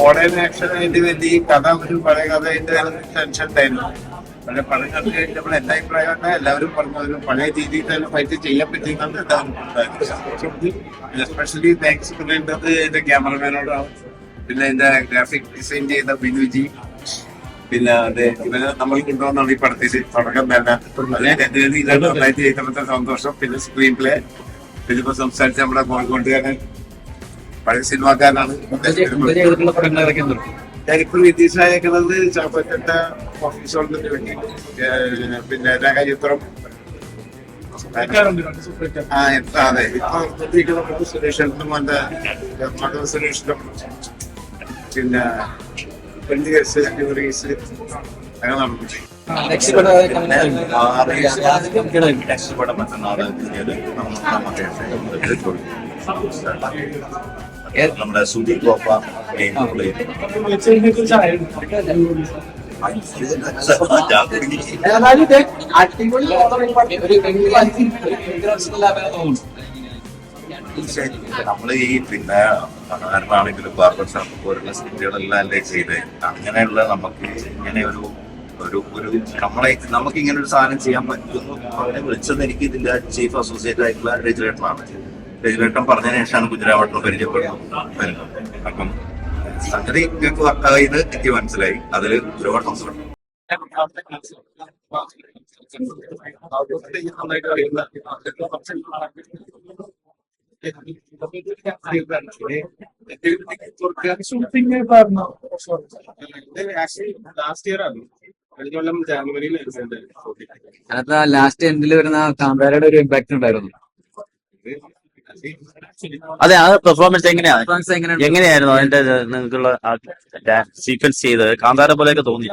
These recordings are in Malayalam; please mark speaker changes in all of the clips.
Speaker 1: മോഡേൺ ആക്ഷനായിട്ട് വേണ്ടി ഈ കഥ ഒരു പഴയ കഥയായിട്ട് ടെൻഷൻ ഉണ്ടായിരുന്നു. പക്ഷെ പഴയ കഥ കഴിഞ്ഞപ്പോൾ എന്റെ അഭിപ്രായം എല്ലാവരും പറഞ്ഞു ഒരു പഴയ രീതിയിൽ തന്നെ ഫൈറ്റ് ചെയ്യാൻ പറ്റിയെന്നാണ് എല്ലാവരും. എസ്പെഷ്യലി താങ്ക്സ് പറയേണ്ടത് എന്റെ ക്യാമറമാനോടാണ്, പിന്നെ എന്റെ ഗ്രാഫിക് ഡിസൈൻ ചെയ്ത ബിനുജി, പിന്നെ ഇവരെ നമ്മൾ കൊണ്ടുവന്നാണ് ഈ പടത്തിൽ തുടക്കം തന്നെ. നന്നായിട്ട് ചെയ്തപ്പോഴത്തെ സന്തോഷം. പിന്നെ സ്ക്രീൻ പ്ലേ, പിന്നെ ഇപ്പൊ സംസാരിച്ച നമ്മുടെ കോഴിക്കോട്ടുകാരൻ പഴയ സിനിമാക്കാരനാണ്. ഞാനിപ്പോൾ വിദേശായേക്കുന്നത് ചാപ്പറ്റ ഓഫീസുകൾക്ക് വേണ്ടി, പിന്നെ രഹചിത്രം. അതെ, ഇപ്പൊ സുരേഷനും മധു സുരേഷിനും പിന്നെ അങ്ങനെ നടന്നു.
Speaker 2: നമ്മുടെ സുധീർ ഗോപ നമ്മള് ഈ പിന്നെ ആണെങ്കിലും ബാർബർ ഷോപ്പ് പോലുള്ള സ്കിറ്റുകളെല്ലാം അല്ലേ ചെയ്ത് അങ്ങനെയുള്ള നമുക്ക് ഇങ്ങനെ ഒരു നമുക്ക് ഇങ്ങനെ ഒരു സാധനം ചെയ്യാൻ പറ്റുന്നു അവനെ വിളിച്ചത് എനിക്ക് ഇതിന്റെ ചീഫ് അസോസിയേറ്റ് ആയിട്ടുള്ള രജിലേട്ടനാണ്. രജിലേട്ടൻ പറഞ്ഞതിന് ശേഷമാണ് കുഞ്ഞിരാമട്ടനെ പരിചയപ്പെടുന്നത്. അപ്പം സംഗതി നിങ്ങൾക്ക് വർക്കായത് എനിക്ക് മനസ്സിലായി. അതിൽ ഒരുപാട് സന്തോഷം.
Speaker 3: അതിനകത്ത് ലാസ്റ്റ് എൻഡിൽ വരുന്ന കാന്താരയുടെ ഒരു ഇമ്പാക്ട് ഉണ്ടായിരുന്നു.
Speaker 4: അതെ, ആ പെർഫോമൻസ് എങ്ങനെയായിരുന്നു അതിന്റെ നിങ്ങൾക്കുള്ള സീക്വൻസ് ചെയ്ത് കാന്താര പോലെയൊക്കെ തോന്നി?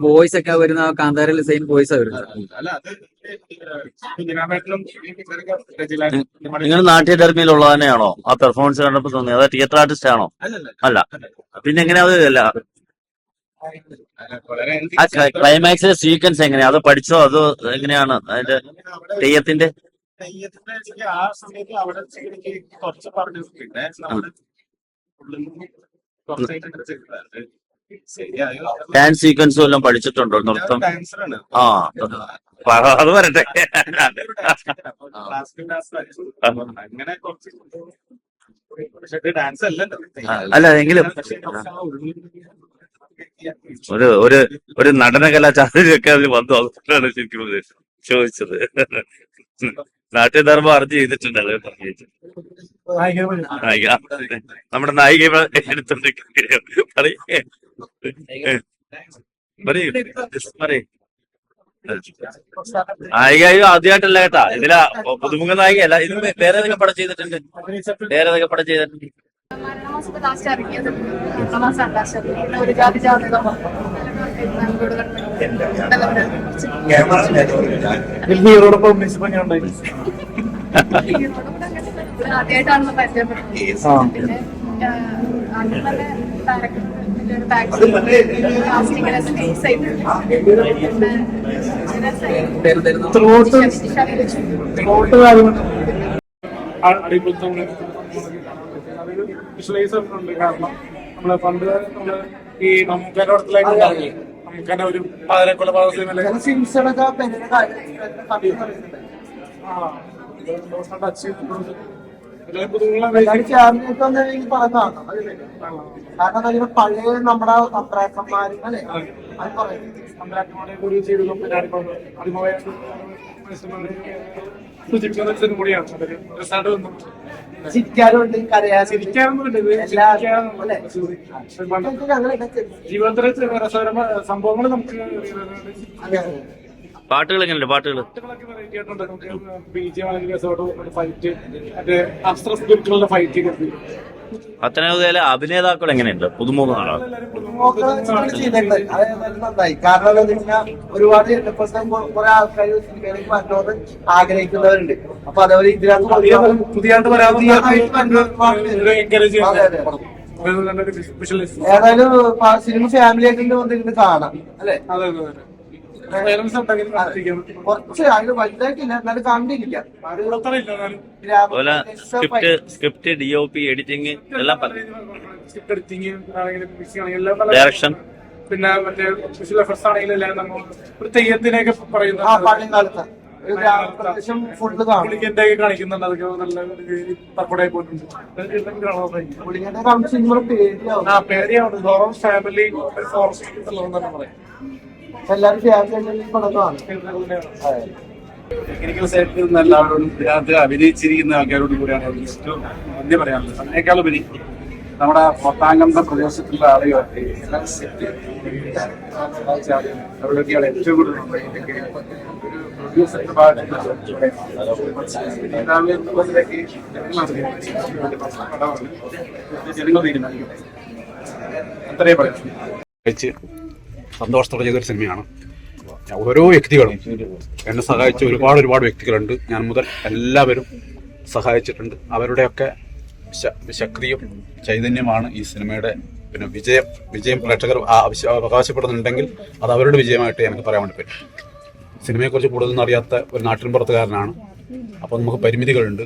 Speaker 3: വോയിസ് ഒക്കെ വരുന്ന കാന്താരയിൽ സെയിം വോയിസ് വരുന്നത്.
Speaker 4: നിങ്ങൾ നാട്യധർമ്മിയിലുള്ള തന്നെയാണോ ആ പെർഫോമൻസ് കണ്ടപ്പോൾ തോന്നിയത്? അതായത് തിയേറ്റർ ആർട്ടിസ്റ്റ് ആണോ? അല്ല, പിന്നെ എങ്ങനെയാ അത്? ആ ക്ലൈമാക്സിലെ സീക്വൻസ് എങ്ങനെയാ? അത് പഠിച്ചോ? അത് എങ്ങനെയാണ് അതിന്റെ തെയ്യത്തിന്റെ?
Speaker 1: ആ സമയത്ത് അവിടെ കുറച്ച് പറഞ്ഞു, പിന്നെ
Speaker 4: ഡാൻസ് സീക്വൻസും എല്ലാം പഠിച്ചിട്ടുണ്ടോ? നൃത്തം? ആ, അത് വരട്ടെ.
Speaker 1: അങ്ങനെ കുറച്ച് ഡാൻസ്
Speaker 4: അല്ല, എങ്കിലും ഒരു നടനകലാ ചാതുര്യമൊക്കെ അതിൽ വന്നു. അതുകൊണ്ടാണ് ശരിക്കും ചോദിച്ചത്. നാട്യധർമ്മം അറിഞ്ഞ് ചെയ്തിട്ടുണ്ട്. അത് നമ്മുടെ നായിക എടുത്തോണ്ടിരിക്കുകയോ നായികയോ ആദ്യമായിട്ടല്ല കേട്ടാ, ഇതിലാ പുതുമുഖ നായികയല്ല. ഇത് വേറെ ഏതൊക്കെ പടം ചെയ്തിട്ടുണ്ട്?
Speaker 5: ഒരു ജാതി ജാതകം ആദ്യമായിട്ടാണെന്ന് പരിചയപ്പെടുന്നത്. പിന്നെ ആദ്യം തന്നെ
Speaker 6: വിഷ്വലൈസറുണ്ട്. കാരണം നമ്മളെ പണ്ട് നമ്മള് ഈ നമുക്കോടത്തിലേക്ക് ഉണ്ടാവില്ലേ, നമുക്കെന്നെ ഒരു കൊലപാതക
Speaker 7: കാരണം പഴയ നമ്മുടെ സമ്പ്രാക്കന്മാര് അല്ലെ അത് പറയും.
Speaker 6: സമ്പ്രാക്കന്മാരെ കൂടി ചെയ്തതും അതിമോയായിട്ട് കൂടിയാണ്.
Speaker 7: ചിരിക്കാറുണ്ട്,
Speaker 6: ചിരിക്കാറൊന്നുമില്ല. ജീവിതത്തിലെ സംഭവങ്ങൾ നമുക്ക്
Speaker 4: പാട്ടുകൾ എങ്ങനെയുണ്ട്?
Speaker 6: പാട്ടുകളൊക്കെ കേട്ടിട്ടുണ്ട്. ഫൈറ്റ്, മറ്റേ അസ്ത്രസുഹൃത്തുക്കളുടെ ഫൈറ്റ് ഒക്കെ.
Speaker 4: പത്തനംതിട്ടയിലെ അഭിനേതാക്കൾ എങ്ങനെയുണ്ട്? പുതുമുഖങ്ങളാണ്.
Speaker 7: നന്നായി. കാരണം എന്താ വെച്ചാൽ ഒരുപാട് കുറെ ആൾക്കാർ സിനിമയിലേക്ക് വരണമെന്ന് ആഗ്രഹിക്കുന്നവരുണ്ട്. അപ്പൊ അതേപോലെ ഇതിനകത്ത്
Speaker 6: പുതിയായിട്ട്
Speaker 7: ഏതായാലും സിനിമ ഫാമിലി ആയിട്ട് വന്നിരുന്ന് കാണാം അല്ലെ.
Speaker 6: വയലൻസ് ഉണ്ടെങ്കിലും കാണിച്ചിരിക്കാം.
Speaker 7: കുറച്ച് അതിന് വലുതായിട്ടില്ല, എന്നാലും കണ്ടിരിക്കാം.
Speaker 6: അത്ര ഇല്ല എന്നാലും
Speaker 4: അതുപോലെ സ്ക്രിപ്റ്റ് DOP എഡിറ്റിംഗ് എല്ലാം
Speaker 6: സ്ക്രിപ്റ്റ് എഡിറ്റിംഗ് ആണെങ്കിലും മിക്സിംഗ് ആണെങ്കിലും എല്ലാം നല്ല
Speaker 4: ഡയറക്ഷൻ
Speaker 6: പിന്നെ മറ്റേ വിഷ്വൽ എഫക്ട്സ് ആണെങ്കിലും എല്ലാം നമ്മൾ ഒരു തെയ്യത്തിനെയൊക്കെ പറയുന്ന
Speaker 7: പഴയ കാലത്ത് ഒരു ഗ്രാമപ്രദേശം ഫുള്ള് കാണും.
Speaker 6: പുള്ളിക്കന്റെ ഒക്കെ കാണിക്കുന്നുണ്ട്. അതൊക്കെ നല്ല തർപ്പടായി പോയിട്ടുണ്ട്.
Speaker 7: പുള്ളിക്കന്റെ കാണുന്ന സിനിമ പേടിയാവും.
Speaker 6: പേടിയാണ്. ഹൊറർ ഫാമിലി ഫോറസ്റ്റ് തന്നെ പറയും.
Speaker 7: എല്ലാവരും ഫാമിലി പടം കാണും.
Speaker 8: ടെക്നിക്കൽ സൈഡിൽ നിന്ന് എല്ലാവരോടും ഇതിനകത്ത് അഭിനയിച്ചിരിക്കുന്ന ആൾക്കാരോടും കൂടിയാണ് ഏറ്റവും നന്ദി പറയാനുള്ളത്. അതിനേക്കാളുപരി നമ്മുടെ പത്താംഗം പ്രദേശത്തുള്ള ആളുകളൊക്കെ അവരുടെയൊക്കെയാണ് ഏറ്റവും കൂടുതൽ ഒരു പ്രൊഡ്യൂസറിന്റെ ഭാഗത്ത് ജനങ്ങൾ തീരുമാനിക്കും. അത്രേ പറയാം.
Speaker 9: സന്തോഷത്തോടെ ചെയ്തൊരു സിനിമയാണ്. ഓരോ വ്യക്തികളും എന്നെ സഹായിച്ച ഒരുപാട് വ്യക്തികളുണ്ട്. ഞാൻ മുതൽ എല്ലാവരും സഹായിച്ചിട്ടുണ്ട്. അവരുടെയൊക്കെ ശക്തിയും ചൈതന്യമാണ് ഈ സിനിമയുടെ പിന്നെ വിജയം പ്രേക്ഷകർ അവകാശപ്പെടുന്നുണ്ടെങ്കിൽ അത് അവരുടെ വിജയമായിട്ട് എനിക്ക് പറയാൻ വേണ്ടി പറ്റും. സിനിമയെക്കുറിച്ച് കൂടുതലൊന്നും അറിയാത്ത ഒരു നാട്ടിൻപുറത്തുകാരനാണ്. അപ്പോൾ നമുക്ക് പരിമിതികളുണ്ട്.